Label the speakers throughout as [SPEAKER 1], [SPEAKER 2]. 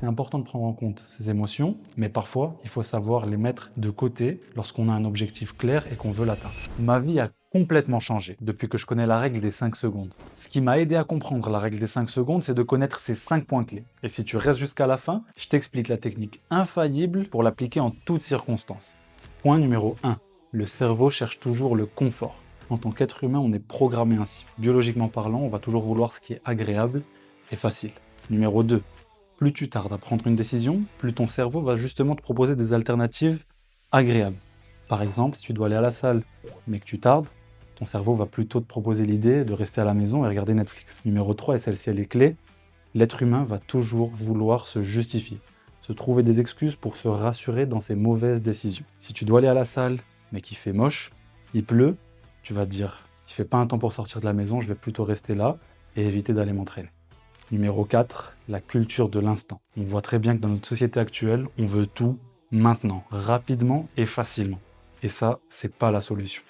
[SPEAKER 1] C'est important de prendre en compte ces émotions, mais parfois, il faut savoir les mettre de côté lorsqu'on a un objectif clair et qu'on veut l'atteindre. Ma vie a complètement changé depuis que je connais la règle des 5 secondes. Ce qui m'a aidé à comprendre la règle des 5 secondes, c'est de connaître ces 5 points clés. Et si tu restes jusqu'à la fin, je t'explique la technique infaillible pour l'appliquer en toutes circonstances. Point numéro 1. Le cerveau cherche toujours le confort. En tant qu'être humain, on est programmé ainsi. Biologiquement parlant, on va toujours vouloir ce qui est agréable et facile. Numéro 2. Plus tu tardes à prendre une décision, plus ton cerveau va justement te proposer des alternatives agréables. Par exemple, si tu dois aller à la salle, mais que tu tardes, ton cerveau va plutôt te proposer l'idée de rester à la maison et regarder Netflix. Numéro 3, et celle-ci elle est clé, l'être humain va toujours vouloir se justifier, se trouver des excuses pour se rassurer dans ses mauvaises décisions. Si tu dois aller à la salle, mais qu'il fait moche, il pleut, tu vas te dire, il fait pas un temps pour sortir de la maison, je vais plutôt rester là et éviter d'aller m'entraîner. Numéro 4, la culture de l'instant. On voit très bien que dans notre société actuelle, on veut tout maintenant, rapidement et facilement. Et ça, c'est pas la solution.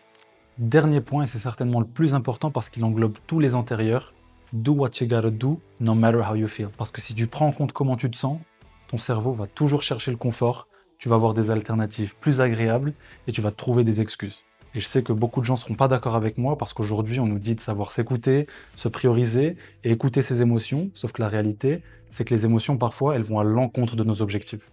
[SPEAKER 1] Dernier point, et c'est certainement le plus important parce qu'il englobe tous les antérieurs, do what you gotta do, no matter how you feel. Parce que si tu prends en compte comment tu te sens, ton cerveau va toujours chercher le confort, tu vas avoir des alternatives plus agréables et tu vas trouver des excuses. Et je sais que beaucoup de gens ne seront pas d'accord avec moi parce qu'aujourd'hui, on nous dit de savoir s'écouter, se prioriser et écouter ses émotions. Sauf que la réalité, c'est que les émotions, parfois, elles vont à l'encontre de nos objectifs.